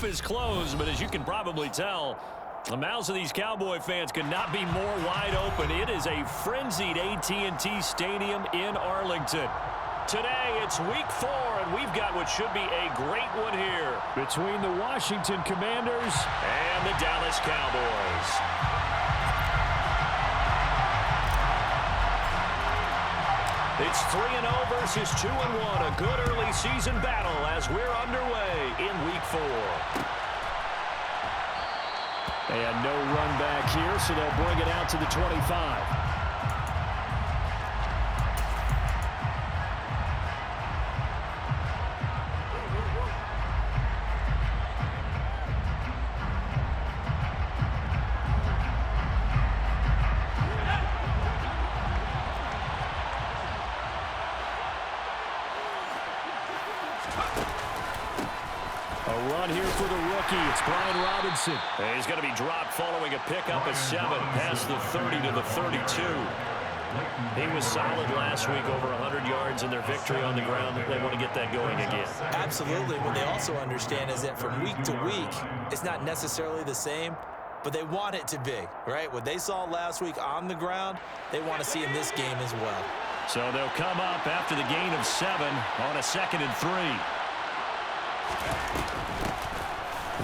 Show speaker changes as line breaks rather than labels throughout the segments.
roof is closed, but as you can probably tell, the mouths of these Cowboy fans could not be more wide open. It is a frenzied AT&T Stadium in Arlington. Today, it's week 4, and we've got what should be a great one here between the Washington Commanders and the Dallas Cowboys. It's 3-0 versus 2-1, a good early season battle as we're underway in week 4. And no run back here, so they'll bring it out to the 25. It's Brian Robinson. He's going to be dropped following a pickup of 7 past the 30 to the 32. He was solid last week, over 100 yards in their victory on the ground. They want to get that going again.
Absolutely. What they also understand is that from week to week, it's not necessarily the same, but they want it to be, right? What they saw last week on the ground, they want to see in this game as well.
So they'll come up after the gain of 7 on a 2nd and 3.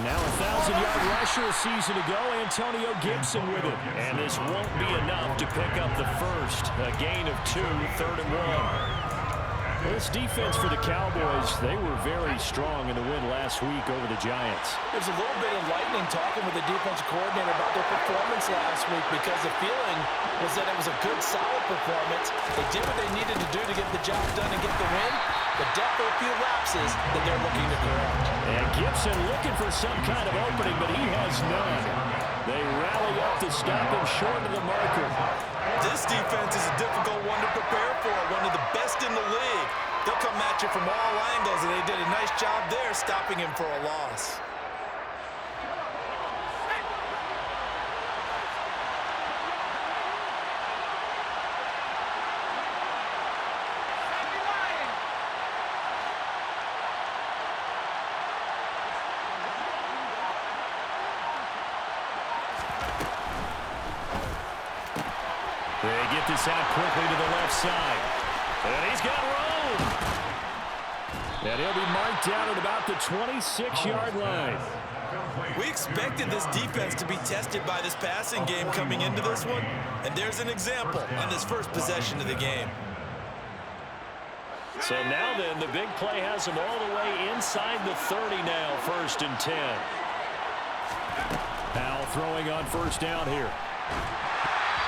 Now a 1,000-yard rusher a season ago, Antonio Gibson with it. And this won't be enough to pick up the first. A gain of 2, 3rd and 1. This defense for the Cowboys, they were very strong in the win last week over the Giants.
There's a little bit of lightning talking with the defensive coordinator about their performance last week because the feeling was that it was a good, solid performance. They did what they needed to do to get the job done and get the win. But definitely a few lapses that they're looking to correct.
And Gibson looking for some kind of opening, but he has none. They rally up to stop him short of the marker.
This defense is a difficult one to prepare for, one of the best in the league. They'll come at you from all angles, and they did a nice job there stopping him for a loss.
They get this out quickly to the left side. And he's got room. And he'll be marked down at about the 26-yard line.
We expected this defense to be tested by this passing game coming into this one. And there's an example on this first possession of the game.
So now then, the big play has him all the way inside the 30 now, 1st and 10. Powell throwing on 1st down here.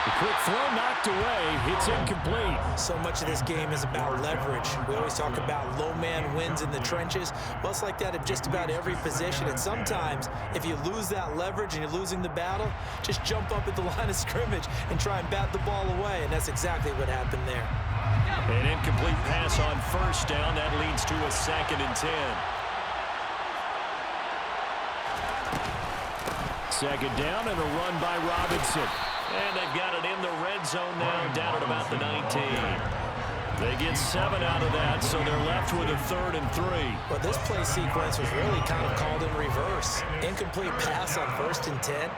The quick throw knocked away. It's incomplete.
So much of this game is about leverage. We always talk about low man wins in the trenches. Well, it's like that at just about every position. And sometimes, if you lose that leverage and you're losing the battle, just jump up at the line of scrimmage and try and bat the ball away. And that's exactly what happened there.
An incomplete pass on 1st down. That leads to a 2nd and 10. 2nd down and a run by Robinson. And they've got it in the red zone now, down at about the 19. They get 7 out of that, so they're left with a 3rd and 3.
Well, this play sequence was really kind of called in reverse. Incomplete pass on 1st and 10.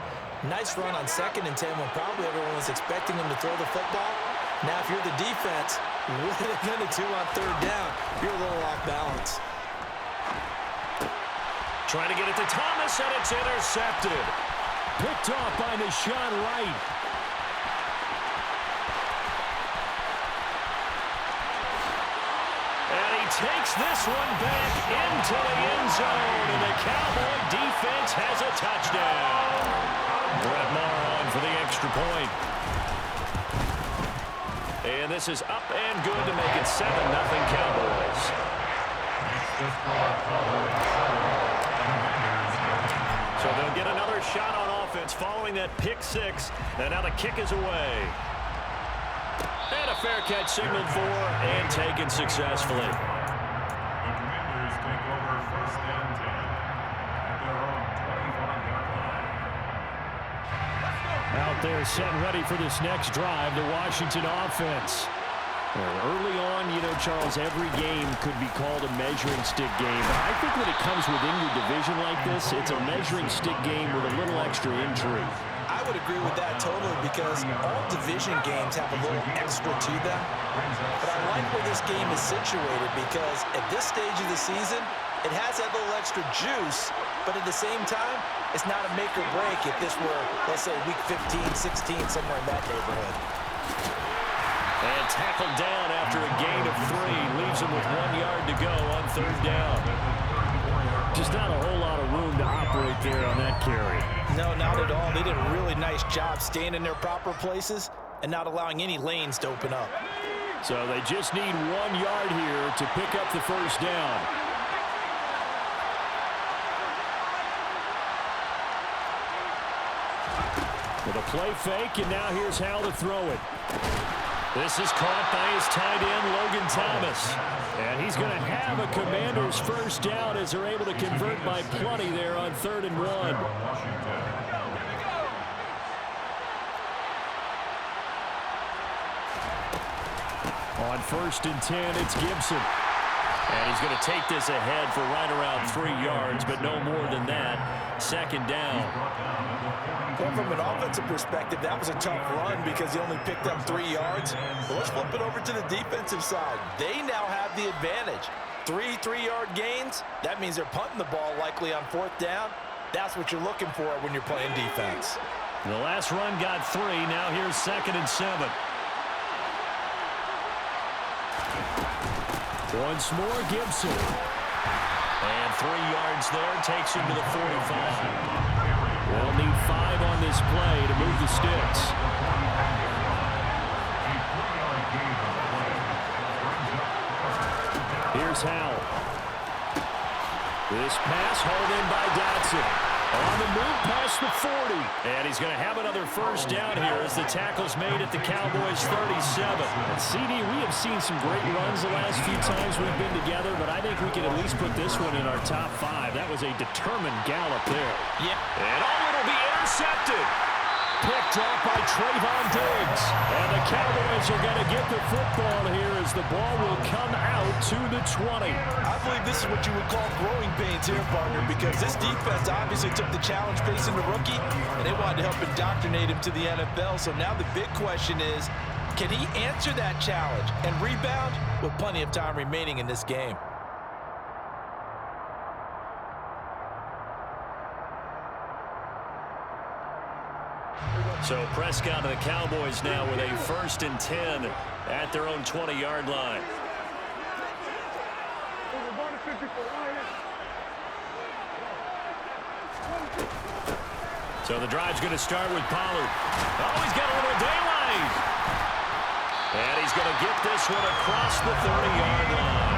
Nice run on 2nd and 10 when probably everyone was expecting him to throw the football. Now, if you're the defense, what are they going to do on 3rd down? You're a little off balance.
Trying to get it to Thomas, and it's intercepted. Picked off by Nahshon Wright. And he takes this one back into the end zone, and the Cowboy defense has a touchdown. Brett Maher on for the extra point. And this is up and good to make it 7-0 Cowboys. So they'll get another shot on offense following that pick 6. And now the kick is away. And a fair catch signaled for and taken successfully.
The Commanders take over 1st and 10 at their own 25-yard line.
Out there set and ready for this next drive, the Washington offense. Well, early on, you know, Charles, every game could be called a measuring stick game. But I think when it comes within your division like this, it's a measuring stick game with a little extra intrigue.
I would agree with that totally because all division games have a little extra to them. But I like where this game is situated because at this stage of the season, it has that little extra juice, but at the same time, it's not a make or break if this were, let's say, week 15, 16, somewhere in that neighborhood.
And tackled down after a gain of 3. Leaves him with 1 yard to go on 3rd down. Just not a whole lot of room to operate there on that carry.
No, not at all. They did a really nice job staying in their proper places and not allowing any lanes to open up.
So they just need 1 yard here to pick up the 1st down. With a play fake, and now here's how to throw it. This is caught by his tight end, Logan Thomas. And he's going to have a Commanders 1st down as they're able to convert by plenty there on 3rd and 1. On 1st and 10, it's Gibson. And he's going to take this ahead for right around 3 yards, but no more than that. 2nd down.
Well, from an offensive perspective, that was a tough run because he only picked up 3 yards. But let's flip it over to the defensive side. They now have the advantage. 3 3-yard gains. That means they're punting the ball likely on 4th down. That's what you're looking for when you're playing defense.
The last run got 3. Now here's 2nd and 7. Once more, Gibson. And 3 yards there, takes him to the 45. They'll need 5 on this play to move the sticks. Here's Howell. This pass hauled in by Dotson. On the move past the 40. And he's going to have another 1st down here as the tackle's made at the Cowboys 37. And CD, we have seen some great runs the last few times we've been together, but I think we can at least put this one in our top 5. That was a determined gallop there.
Yeah.
And it'll be intercepted. Picked off by Trayvon Diggs. And the Cowboys are going to get the football here as the ball will come out to the 20.
I believe this is what you would call growing pains here, partner, because this defense obviously took the challenge facing the rookie, and they wanted to help indoctrinate him to the NFL. So now the big question is, can he answer that challenge and rebound with plenty of time remaining in this game?
So Prescott and the Cowboys now with a 1st and 10 at their own 20-yard line. So the drive's going to start with Pollard. Oh, he's got a little daylight. And he's going to get this one across the 30-yard line.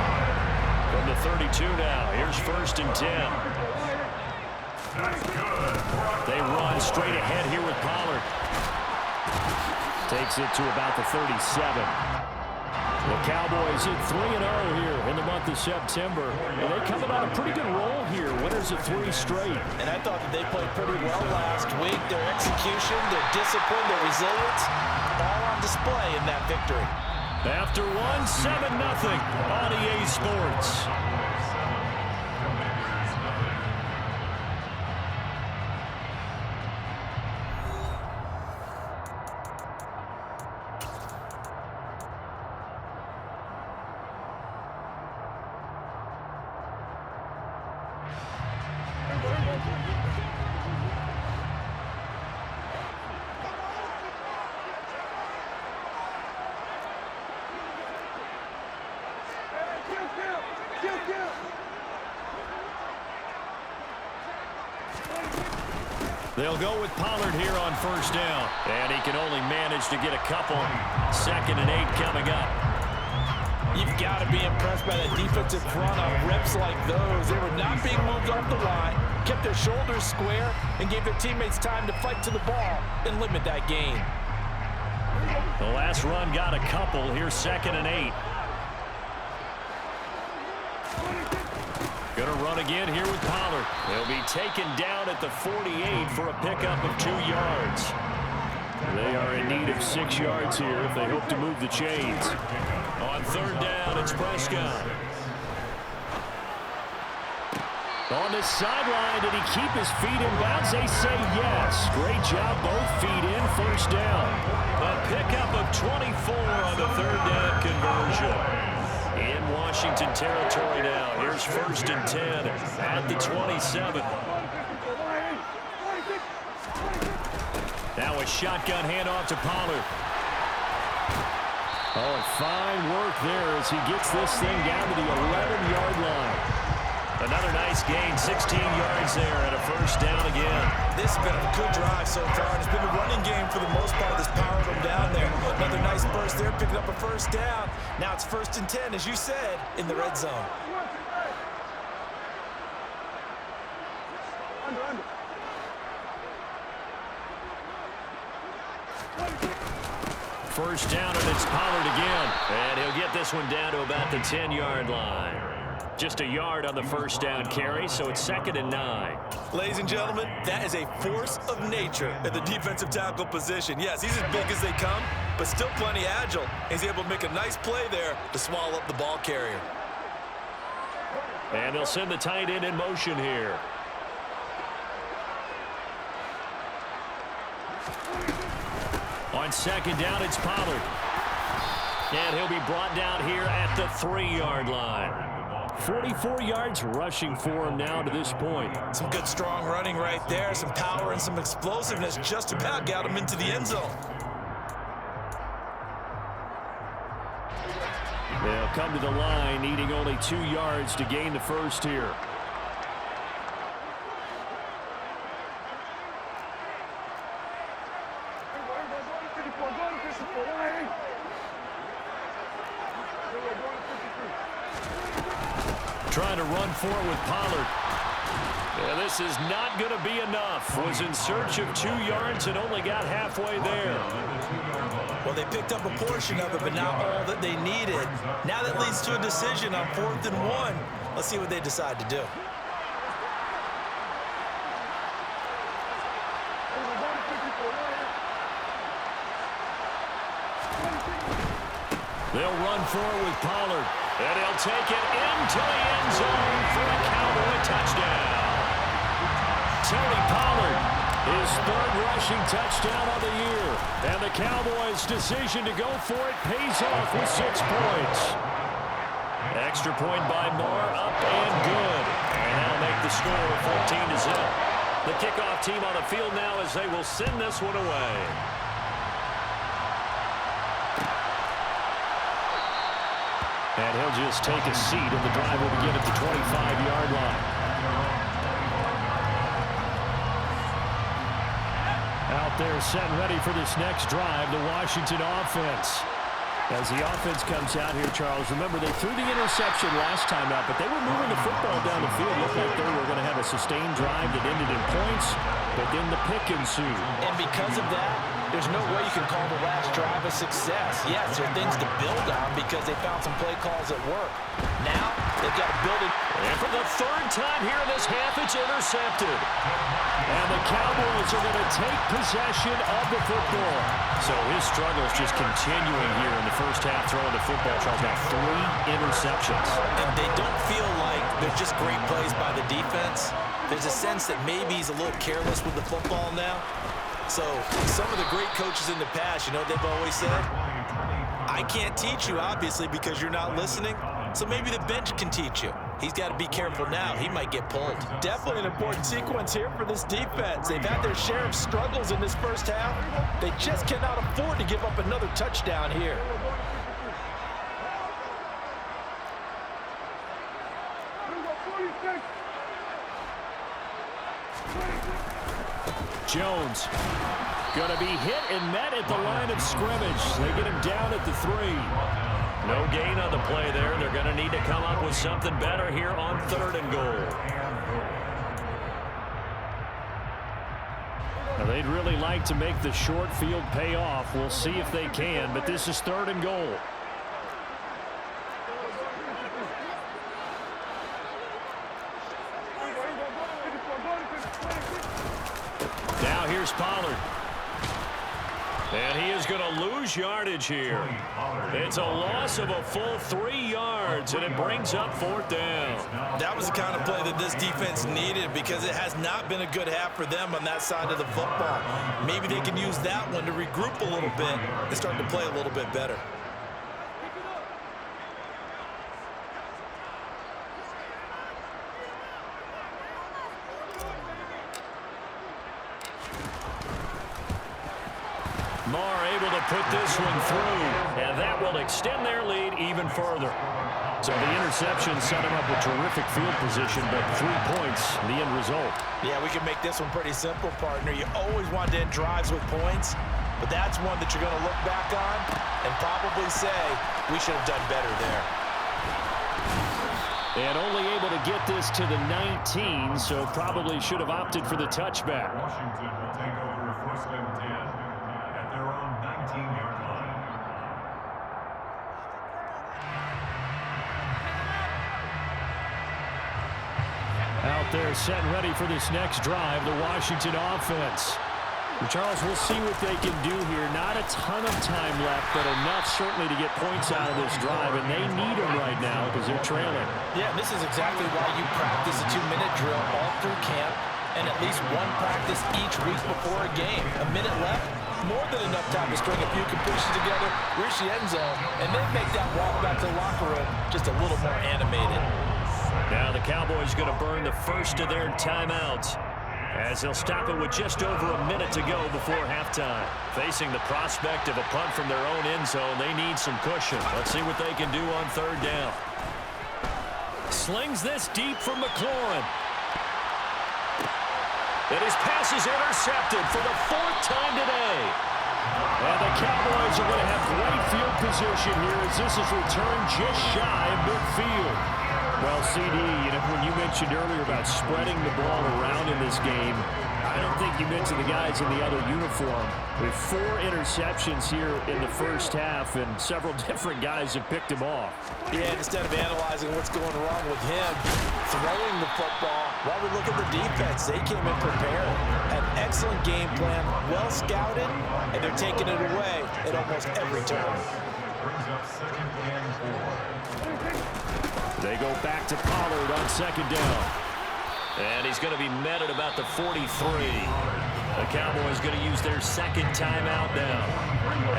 From the 32 now, here's 1st and 10. They run straight ahead here with Pollard. Takes it to about the 37. The Cowboys hit 3-0 here in the month of September. And they coming on a pretty good roll here. Winners of 3 straight.
And I thought that they played pretty well last week. Their execution, their discipline, their resilience, all on display in that victory.
After 7-0 on EA Sports. They'll go with Pollard here on 1st down. And he can only manage to get a couple. 2nd and 8 coming up.
You've got to be impressed by that defensive front on reps like those. They were not being moved off the line, kept their shoulders square, and gave their teammates time to fight to the ball and limit that gain.
The last run got a couple. Here's 2nd and 8. Going to run again here with Pollard. They'll be taken down at the 48 for a pickup of 2 yards. They are in need of 6 yards here if they hope to move the chains. On third down, it's Prescott. On the sideline, did he keep his feet in bounds? They say yes. Great job, both feet in, first down. A pickup of 24 on the third down conversion. In Washington territory now. Here's first and 10 at the 27. Now a shotgun handoff to Pollard. Oh, and fine work there as he gets this thing down to the 11-yard line. Another nice gain, 16 yards there, and a first down again.
This has been a good drive so far. It's been a running game for the most part that's powered them down there. Another nice burst there, picking up a first down. Now it's first and 10, as you said, in the red zone.
First down, and it's Pollard again. And he'll get this one down to about the 10-yard line. Just a yard on the first down carry, so it's 2nd and 9.
Ladies and gentlemen, that is a force of nature at the defensive tackle position. Yes, he's as big as they come, but still plenty agile. He's able to make a nice play there to swallow up the ball carrier.
And they'll send the tight end in motion here. On second down, it's Pollard. And he'll be brought down here at the 3-yard line. 44 yards rushing for him now to this point.
Some good strong running right there. Some power and some explosiveness just about got him into the end zone.
They'll come to the line needing only 2 yards to gain the first here. Trying to run for it with Pollard. Yeah, this is not going to be enough. Was in search of 2 yards and only got halfway there.
Well, they picked up a portion of it, but not all that they needed. Now that leads to a decision on 4th and 1. Let's see what they decide to do.
They'll run forward with Pollard. And he'll take it into the end zone for a Cowboy touchdown. Tony Pollard, his 3rd rushing touchdown of the year. And the Cowboys' decision to go for it pays off with 6 points. Extra point by Marr, up and good. And that'll make the score 14-0. The kickoff team on the field now as they will send this one away. And he'll just take a seat, and the drive will begin at the 25-yard line. Out there set and ready for this next drive, the Washington offense. As the offense comes out here, Charles, remember they threw the interception last time out, but they were moving the football down the field. Looked like they were going to have a sustained drive that ended in points, but then the pick ensued.
And because of that, there's no way you can call the last drive a success. Yes, there are things to build on because they found some play calls that work. Now, they've got to build it.
And for the 3rd time here in this half, it's intercepted. And the Cowboys are going to take possession of the football. So his struggles just continuing here in the first half throwing the football. Charles, now 3 interceptions.
And they don't feel like they're just great plays by the defense. There's a sense that maybe he's a little careless with the football now. So some of the great coaches in the past, you know what they've always said? I can't teach you, obviously, because you're not listening. So maybe the bench can teach you. He's got to be careful now. He might get pulled. Definitely an important sequence here for this defense. They've had their share of struggles in this first half. They just cannot afford to give up another touchdown here.
Jones going to be hit and met at the line of scrimmage. They get him down at the 3. No gain on the play there. They're going to need to come up with something better here on 3rd and goal. Now, they'd really like to make the short field pay off. We'll see if they can, but this is 3rd and goal. Now here's Pollard. And he is going to lose yardage here. It's a loss of a full 3 yards, and it brings up 4th down.
That was the kind of play that this defense needed because it has not been a good half for them on that side of the football. Maybe they can use that one to regroup a little bit and start to play a little bit better.
Marr able to put this one through, and that will extend their lead even further. So the interception set him up with terrific field position, but 3 points, the end result.
Yeah, we can make this one pretty simple, partner. You always want to end drives with points, but that's one that you're going to look back on and probably say, we should have done better there.
And only able to get this to the 19, so probably should have opted for the touchback.
Washington will take over 1st and 10 at their own 19-yard line.
Out there set and ready for this next drive, the Washington offense. Charles, we'll see what they can do here. Not a ton of time left, but enough certainly to get points out of this drive, and they need them right now because they're trailing.
Yeah, this is exactly why you practice a 2-minute drill all through camp and at least one practice each week before a game. A minute left, more than enough time to string a few completions together, reach the end zone, and then make that walk back to the locker room just a little more animated.
Now the Cowboys going to burn the first of their timeouts, as they'll stop it with just over a minute to go before halftime. Facing the prospect of a punt from their own end zone, they need some cushion. Let's see what they can do on 3rd down. Slings this deep from McLaurin. And his pass is intercepted for the 4th time today. And the Cowboys are going to have great field position here as this is returned just shy of midfield. Well, CD, when you mentioned earlier about spreading the ball around in this game, I don't think you mentioned the guys in the other uniform. With 4 interceptions here in the first half, and several different guys have picked him off.
Yeah, instead of analyzing what's going wrong with him, throwing the football, while we look at the defense, they came in prepared. Had excellent game plan, well scouted, and they're taking it away at almost every turn.
Brings up 2nd and 4.
They go back to Pollard on 2nd down. And he's going to be met at about the 43. The Cowboys going to use their 2nd timeout now,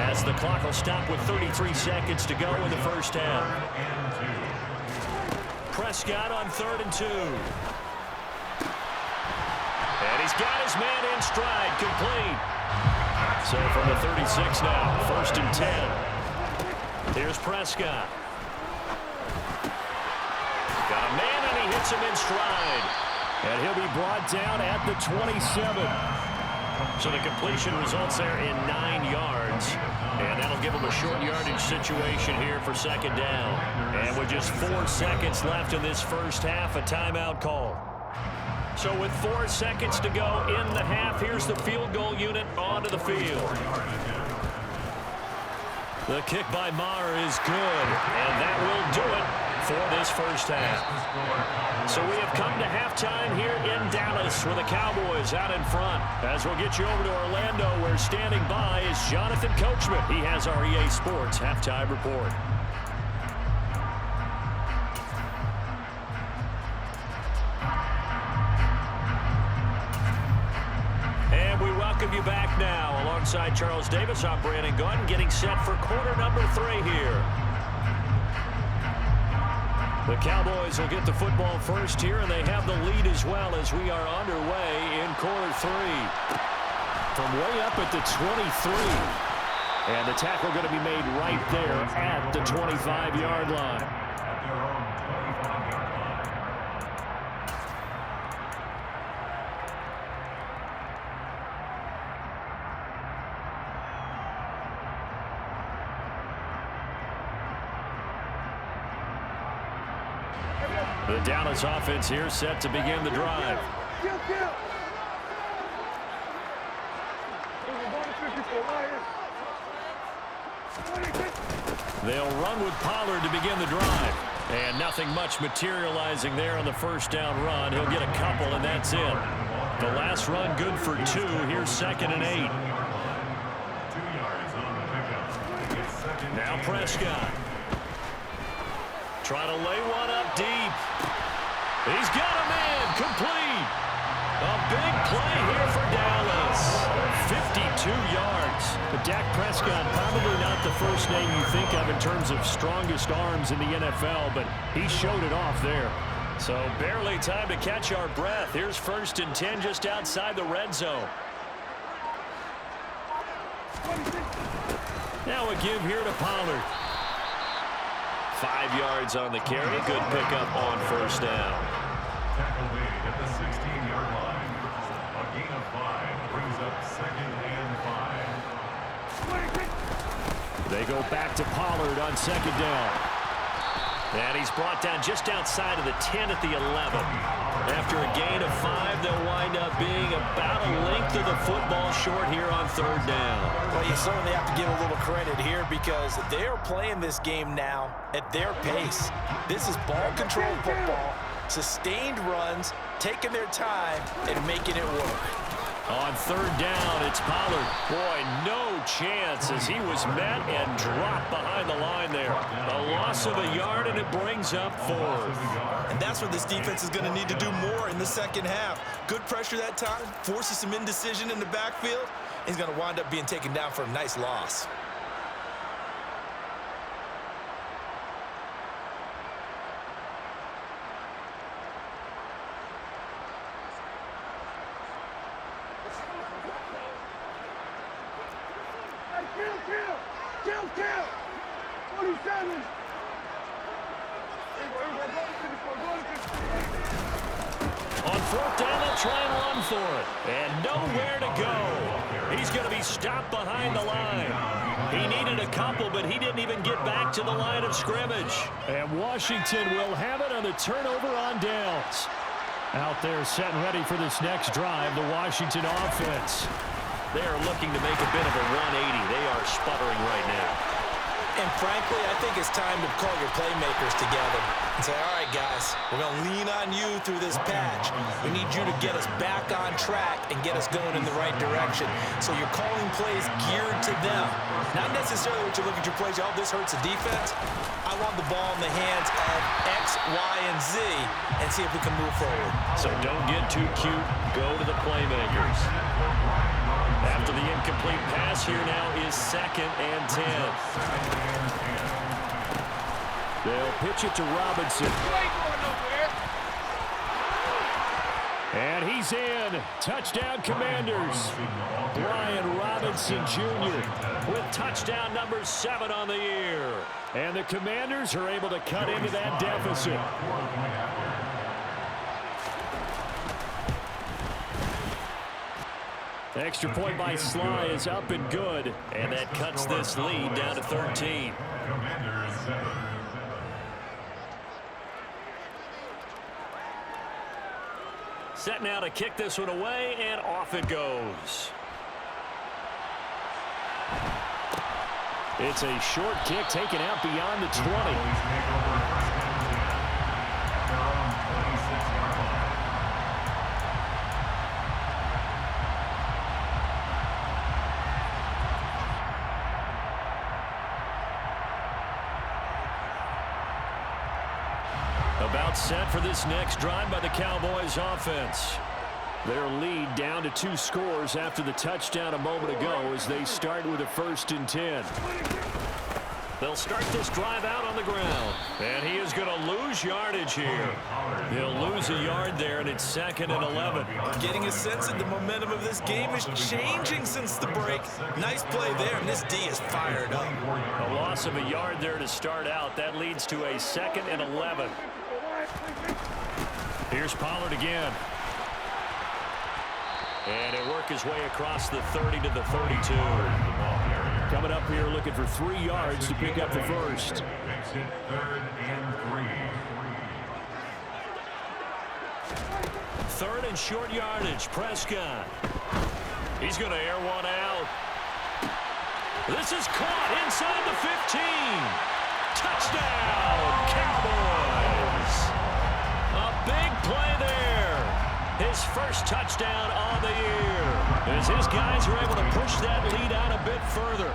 as the clock will stop with 33 seconds to go in the first half. Prescott on 3rd and 2. And he's got his man in stride, complete. So from the 36 now, 1st and 10. Here's Prescott. Got a man, and he hits him in stride. And he'll be brought down at the 27. So the completion results there in 9 yards. And that'll give him a short yardage situation here for 2nd down. And with just 4 seconds left in this first half, a timeout call. So with 4 seconds to go in the half, here's the field goal unit onto the field. The kick by Marr is good, and that will do it for this first half. So we have come to halftime here in Dallas with the Cowboys out in front. As we'll get you over to Orlando, where standing by is Jonathan Coachman. He has our EA Sports halftime report. And we welcome you back now. Alongside Charles Davis, I'm Brandon Gaudin, getting set for quarter number 3 here. The Cowboys will get the football first here, and they have the lead as well as we are underway in quarter 3. From way up at the 23. And the tackle going to be made right there at the 25-yard line. The Dallas offense here set to begin the drive. They'll run with Pollard to begin the drive. And nothing much materializing there on the first down run. He'll get a couple, and that's it. The last run good for 2. Here's 2nd and 8. Now Prescott. Trying to lay one up deep. He's got him in. Complete. A big play here for Dallas. 52 yards. But Dak Prescott, probably not the first name you think of in terms of strongest arms in the NFL, but he showed it off there. So barely time to catch our breath. Here's 1st and 10 just outside the red zone. Now a give here to Pollard. 5 yards on the carry. Good pickup on 1st down.
Tackle made at the 16-yard line. A gain of 5 brings up 2nd and 5.
They go back to Pollard on 2nd down. And he's brought down just outside of the 10 at the 11. After a gain of 5, they'll wind up being about a length of the football short here on 3rd down.
Well, you certainly have to give a little credit here because they are playing this game now at their pace. This is ball control football, sustained runs, taking their time, and making it work.
On 3rd down, it's Pollard. Boy, no chance as he was met and dropped behind the line there. A loss of a yard, and it brings up 4th.
And that's what this defense is going to need to do more in the 2nd half. Good pressure that time, forces some indecision in the backfield. He's going to wind up being taken down for a nice loss.
Kill! 47!
On 4th down, they'll try and run for it. And nowhere to go. He's going to be stopped behind the line. He needed a couple, but he didn't even get back to the line of scrimmage. And Washington will have it on the turnover on downs. Out there set and ready for this next drive, the Washington offense. They are looking to make a bit of a 180. They are sputtering right now.
And frankly, I think it's time to call your playmakers together and say, all right, guys, we're going to lean on you through this patch. We need you to get us back on track and get us going in the right direction. So you're calling plays geared to them. Not necessarily what you look at your plays, oh, this hurts the defense. I want the ball in the hands of X, Y, and Z and see if we can move forward.
So don't get too cute. Go to the playmakers. After the incomplete pass, here now is 2nd and 10. They'll pitch it to Robinson. And he's in. Touchdown, Commanders. Brian Robinson Jr. with touchdown number 7 on the year. And the Commanders are able to cut into that deficit. Extra point by Sly is up and good, and that cuts this lead down to 13. Set now to kick this one away, and off it goes. It's a short kick taken out beyond the 20. About set for this next drive by the Cowboys offense. Their lead down to 2 scores after the touchdown a moment ago as they start with a 1st and 10. They'll start this drive out on the ground. And he is going to lose yardage here. He'll lose a yard there, and it's 2nd and 11.
Getting a sense that the momentum of this game is changing since the break. Nice play there, and this D is fired up.
A loss of a yard there to start out. That leads to a 2nd and 11. Here's Pollard again. And he'll work his way across the 30 to the 32. Coming up here looking for 3 yards to pick up the first.
Makes it 3rd and 3.
3rd and short yardage. Prescott. He's going to air one out. This is caught inside the 15. Touchdown, Cowboys. A big play there. His first touchdown on the year. As his guys are able to push that lead out a bit further.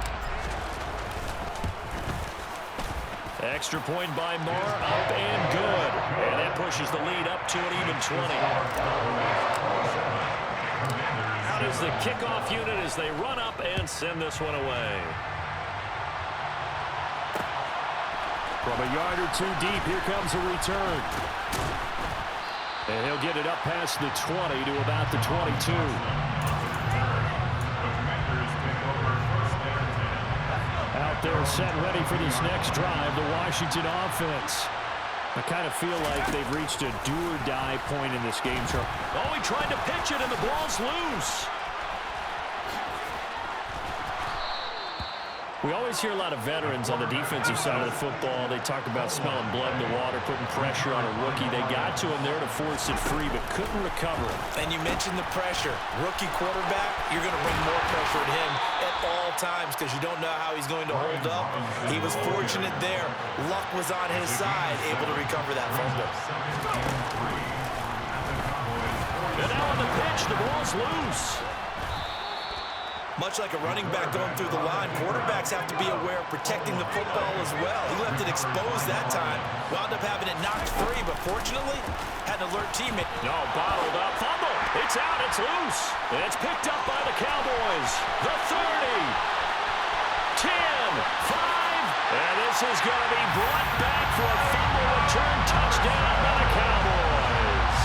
Extra point by Marr, up and good. And that pushes the lead up to an even 20. Out is the kickoff unit as they run up and send this one away. From a yard or two deep, here comes a return. And he'll get it up past the 20 to about the 22. Out there set ready for this next drive, the Washington offense. I kind of feel like they've reached a do-or-die point in this game. Oh, he tried to pitch it, and the ball's loose. We always hear a lot of veterans on the defensive side of the football. They talk about smelling blood in the water, putting pressure on a rookie. They got to him there to force it free, but couldn't recover it.
And you mentioned the pressure. Rookie quarterback, you're going to bring more pressure at him at all times because you don't know how he's going to hold up. He was fortunate there. Luck was on his side, able to recover that fumble.
And now on the pitch, the ball's loose.
Much like a running back going through the line, quarterbacks have to be aware of protecting the football as well. He left it exposed that time, wound up having it knocked free, but fortunately, had an alert teammate.
No, bottled up, fumble. It's out, it's loose. And it's picked up by the Cowboys. The 30, 10, 5. And this is going to be brought back for a fumble return touchdown by the Cowboys.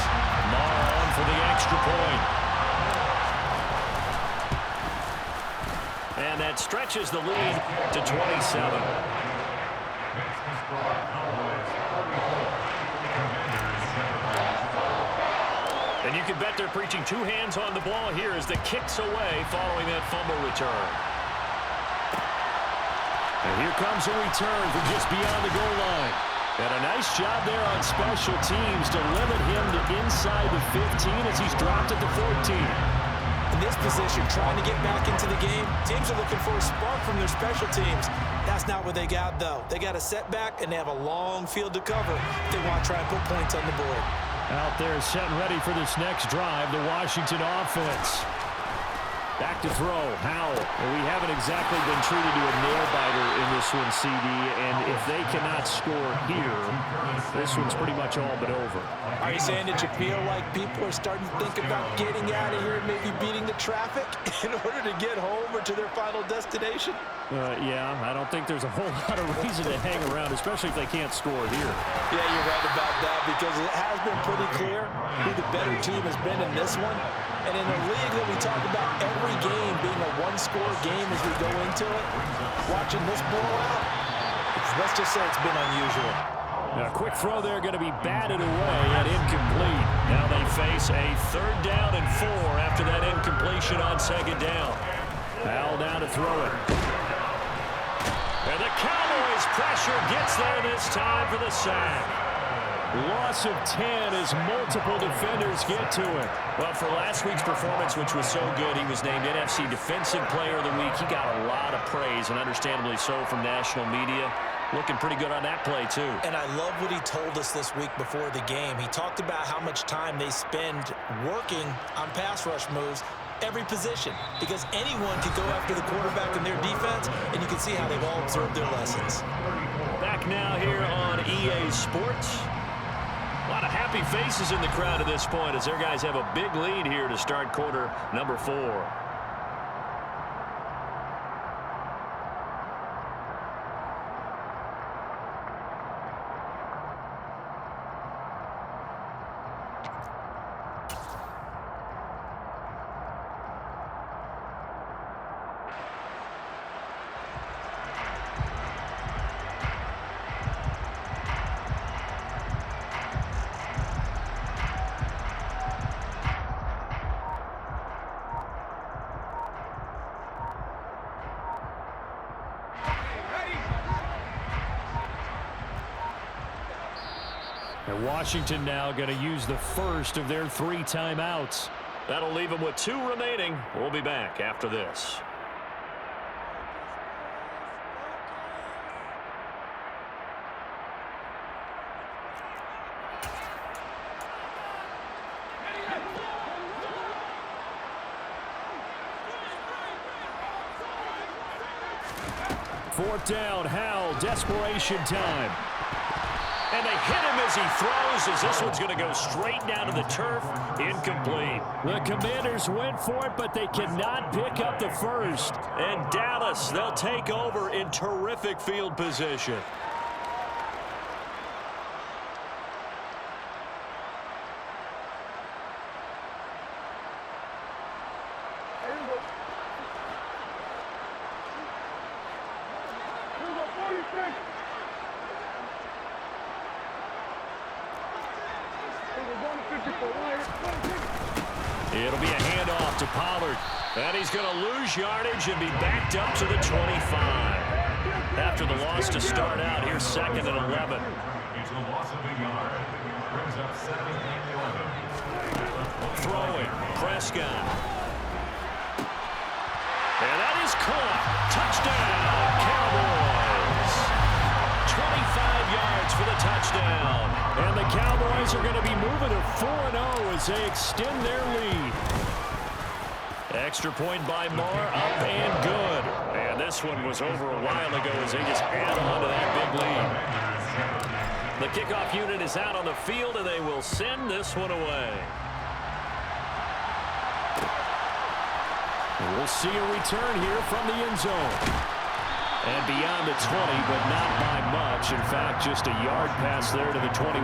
Marr on for the extra point. And that stretches the lead to 27. And you can bet they're preaching two hands on the ball here as the kick's away following that fumble return. And here comes a return from just beyond the goal line. And a nice job there on special teams to limit him to inside the 15 as he's dropped at the 14.
In this position, trying to get back into the game, teams are looking for a spark from their special teams. That's not what they got, though. They got a setback, and they have a long field to cover if they want to try and put points on the board.
Out there set ready for this next drive, the Washington offense. Back to throw, Howell. And we haven't exactly been treated to a nail-biter in this one, CD, and if they cannot score here, this one's pretty much all but over.
Are you saying that you feel like people are starting to think about getting out of here and maybe beating the traffic in order to get home or to their final destination?
Yeah, I don't think there's a whole lot of reason to hang around, especially if they can't score here.
Yeah, you're right about that because it has been pretty clear who the better team has been in this one. And in a league that we talk about every game being a one-score game as we go into it, watching this blowout, let's just say it's been unusual.
A quick throw there going to be batted away and incomplete. Now they face a 3rd down and 4 after that incompletion on 2nd down. Howell down to throw it. And the Cowboys pressure gets there this time for the sack. Loss of 10 as multiple defenders get to it. Well, for last week's performance, which was so good, he was named NFC Defensive Player of the Week. He got a lot of praise, and understandably so, from national media. Looking pretty good on that play, too.
And I love what he told us this week before the game. He talked about how much time they spend working on pass rush moves, every position, because anyone can go after the quarterback in their defense, and you can see how they've all observed their lessons.
Back now here on EA Sports. A lot of happy faces in the crowd at this point as their guys have a big lead here to start quarter number 4. And Washington now going to use the first of their 3 timeouts. That'll leave them with 2 remaining. We'll be back after this. Fourth down, Howell, desperation time. And they hit him as he throws, as this one's going to go straight down to the turf. Incomplete. The Commanders went for it, but they cannot pick up the first. And Dallas, they'll take over in terrific field position. It'll be a handoff to Pollard. And he's going to lose yardage and be backed up to the 25. After the loss to start out, here's 2nd and 11.
It's a loss of a yard. Brings up 2nd and 11.
Throwing, Prescott. And that is caught. Touchdown, Cowboys. 25 yards for the touchdown. And the Cowboys are going to be moving to 4-0 as they extend their lead. Extra point by Moore, up and good. And this one was over a while ago as they just add on to that big lead. The kickoff unit is out on the field, and they will send this one away. We'll see a return here from the end zone. And beyond the 20, but not by much. In fact, just a yard pass there to the 21.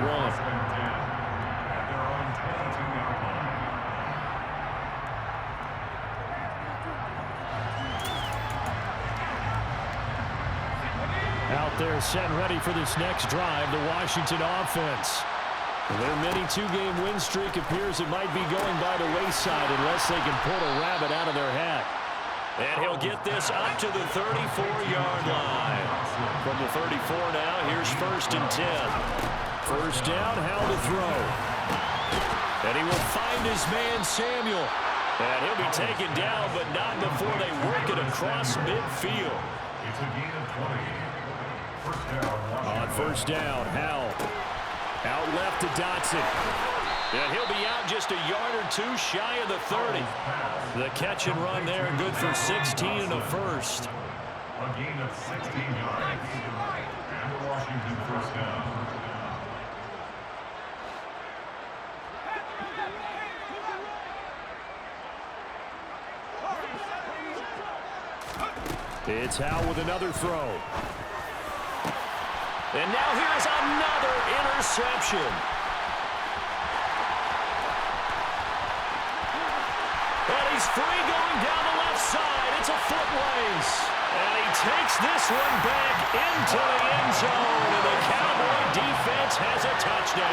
Out there set and ready for this next drive, the Washington offense. Their mini two-game win streak appears it might be going by the wayside unless they can pull a rabbit out of their hat. And he'll get this up to the 34-yard line. From the 34 now, here's 1st and 10. First down, Howell to throw. And he will find his man, Samuel. And he'll be taken down, but not before they work it across midfield.
It's a gain of 20.
On first down, Howell. Out left to Dotson. And he'll be out just a yard or two shy of the 30. The catch and run there, good for 16 and a first.
A gain of 16 yards. And the Washington first down.
It's Howell with another throw. And now here's another interception. And he's free going down the left side. It's a foot race. And he takes this one back into the end zone. And the Cowboy defense has a touchdown.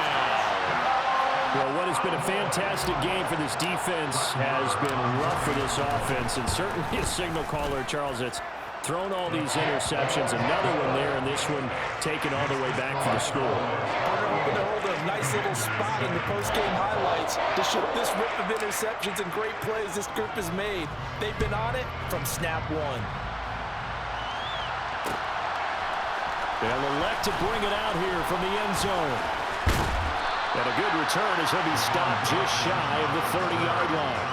Well, what has been a fantastic game for this defense has been rough for this offense. And certainly a signal caller, Charles, that's thrown all these interceptions. Another one there, and this one taken all the way back for the score.
We're hoping to hold a nice little spot in the post-game highlights to show this rip of interceptions and great plays this group has made. They've been on it from snap one.
They'll elect to bring it out here from the end zone. And a good return as he'll be stopped just shy of the 30-yard line.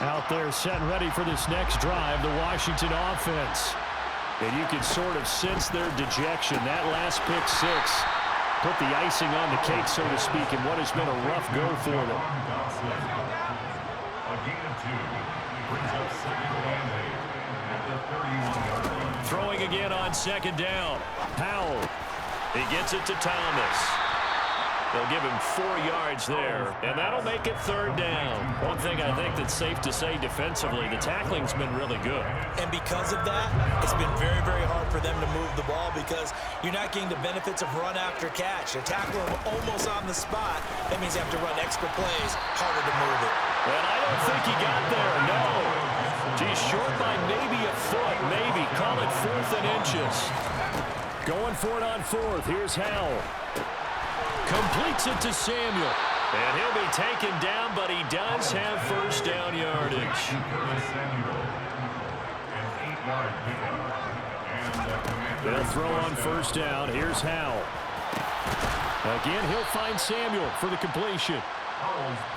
Out there set and ready for this next drive, the Washington offense. And you can sort of sense their dejection. That last pick six put the icing on the cake, so to speak, in what has been a rough go for them.
A gain of 2. Brings up 2nd and 8 at the 31-yard line.
Throwing again on 2nd down. Howell. He gets it to Thomas. They'll give him 4 yards there, and that'll make it 3rd down. One thing I think that's safe to say defensively, the tackling's been really good.
And because of that, it's been very, very hard for them to move the ball because you're not getting the benefits of run after catch. To tackle them almost on the spot, that means you have to run extra plays, harder to move it.
And I don't think he got there, no. He's short by maybe a foot, maybe. Call it 4th and inches. Going for it on 4th. Here's Howell. Completes it to Samuel. And he'll be taken down, but he does have 1st down yardage. They'll throw on 1st down. Here's Howell. Again, he'll find Samuel for the completion.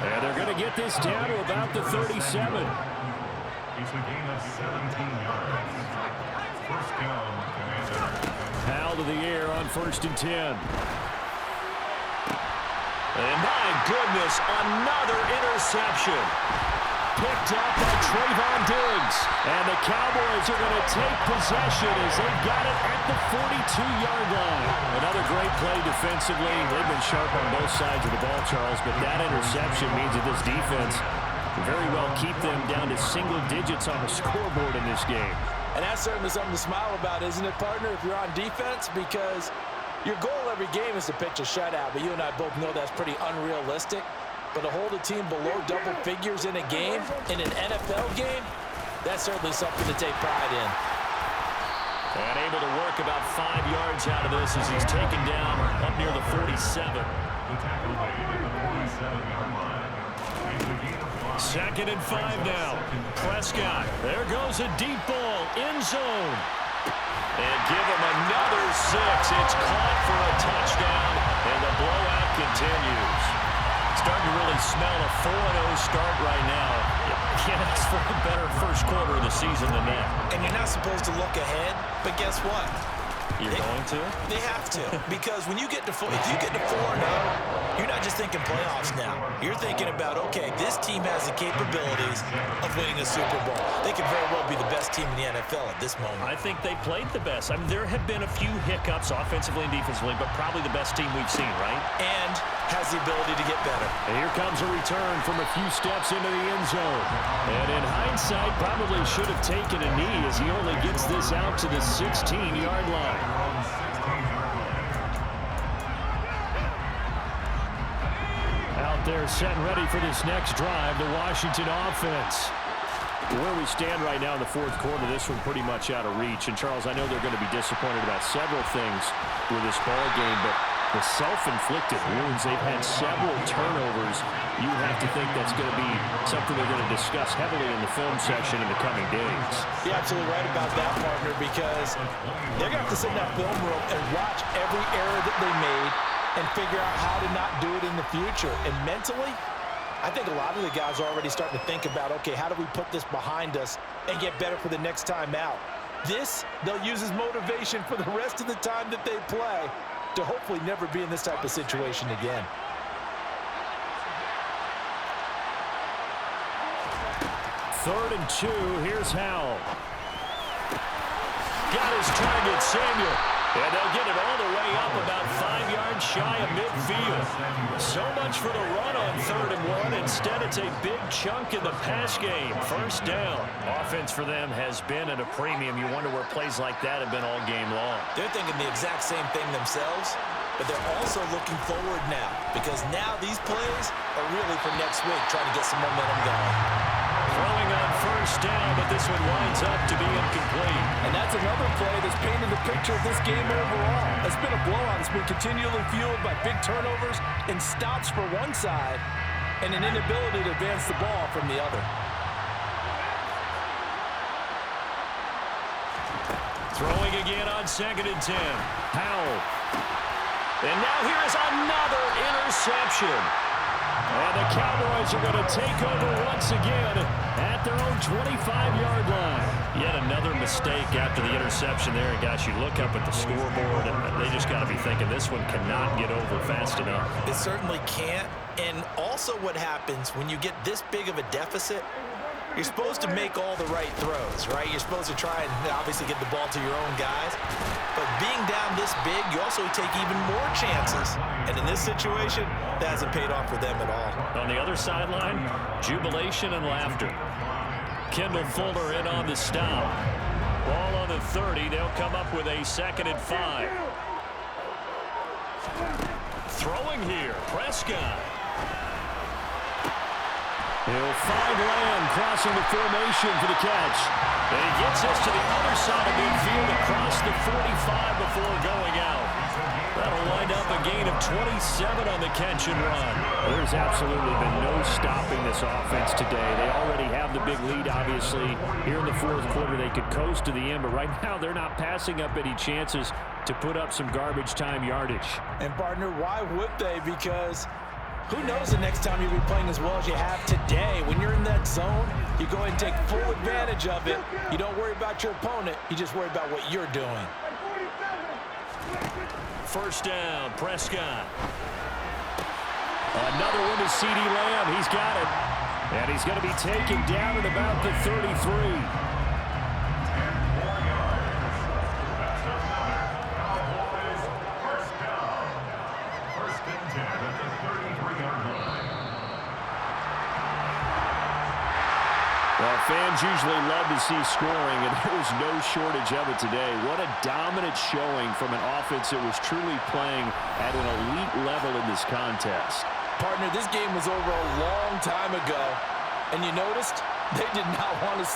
And they're going to get this down to about the 37.
It's a gain of 17 yards. First down, Commanders.
Howell to the air on 1st and 10. And my goodness, another interception. Picked up by Trayvon Diggs. And the Cowboys are going to take possession as they've got it at the 42-yard line. Another great play defensively. They've been sharp on both sides of the ball, Charles, but that interception means that this defense can very well keep them down to single digits on the scoreboard in this game.
And that's certainly something to smile about, isn't it, partner, if you're on defense? Because your goal every game is to pitch a shutout, but you and I both know that's pretty unrealistic. But to hold a team below double figures in a game, in an NFL game, that's certainly something to take pride in.
And able to work about 5 yards out of this as he's taken down up near the 47.
The tackle made at the 47-yard line. It's a gain of 5.
2nd and 5 now. Prescott. There goes a deep ball. End zone. And give him another 6. It's caught for a touchdown, and the blowout continues. Starting to really smell a 4-0 start right now. Can't ask for a better first quarter of the season than that.
And you're not supposed to look ahead, but guess what?
You're going to?
They have to, because when you get to if you get to 4-0, you're not just thinking playoffs now. You're thinking about, okay, this team has the capabilities of winning a Super Bowl. They could very well be the best team in the NFL at this moment.
I think they played the best. I mean, there have been a few hiccups offensively and defensively, but probably the best team we've seen, right?
And has the ability to get better.
And here comes a return from a few steps into the end zone. And in hindsight, probably should have taken a knee as he only gets this out to the 16-yard line. Out there set and ready for this next drive, the Washington offense. Where we stand right now in the 4th quarter, this one pretty much out of reach. And, Charles, I know they're going to be disappointed about several things with this ball game, but the self-inflicted wounds, they've had several turnovers. You have to think that's going to be something they're going to discuss heavily in the film section in the coming days.
You're absolutely right about that, partner, because they're going to have to sit in that film room and watch every error that they made and figure out how to not do it in the future. And mentally, I think a lot of the guys are already starting to think about, okay, how do we put this behind us and get better for the next time out? This, they'll use as motivation for the rest of the time that they play to hopefully never be in this type of situation again.
Third and 2, here's Howell. Got his target, Samuel. And they'll get it all the way up about 5 yards shy of midfield. So much for the run on 3rd and 1. Instead, it's a big chunk in the pass game. First down. Offense for them has been at a premium. You wonder where plays like that have been all game long.
They're thinking the exact same thing themselves, but they're also looking forward now, because now these plays are really for next week, trying to get some momentum going.
Throwing on 1st down, but this one winds up to be incomplete.
And that's another play that's painted the picture of this game overall. It's been a blowout. It's been continually fueled by big turnovers and stops for one side and an inability to advance the ball from the other.
Throwing again on 2nd and 10. Howell. And now here is another interception. And the Cowboys are going to take over once again at their own 25-yard line. Yet another mistake after the interception there. And guys, you look up at the scoreboard, and they just got to be thinking this one cannot get over fast enough.
It certainly can't. And also what happens when you get this big of a deficit, you're supposed to make all the right throws, right? You're supposed to try and obviously get the ball to your own guys. But being down this big, you also take even more chances. And in this situation, that hasn't paid off for them at all.
On the other sideline, jubilation and laughter. Kendall Fuller in on the stop. Ball on the 30. They'll come up with a 2nd and 5. Throwing here, Prescott. He'll find Lamb crossing the formation for the catch. And he gets us to the other side of midfield across the 45 before going out. That'll wind up a gain of 27 on the catch and run. There's absolutely been no stopping this offense today. They already have the big lead, obviously. Here in the 4th quarter, they could coast to the end, but right now they're not passing up any chances to put up some garbage time yardage.
And, partner, why would they? Because who knows the next time you'll be playing as well as you have today. When you're in that zone, you go ahead and take full advantage of it. You don't worry about your opponent. You just worry about what you're doing.
First down, Prescott. Another one to CeeDee Lamb. He's got it. And he's going to be taken down at about the 33. Well, fans usually love to see scoring, and there was no shortage of it today. What a dominant showing from an offense that was truly playing at an elite level in this contest.
Partner, this game was over a long time ago, and you noticed they did not want to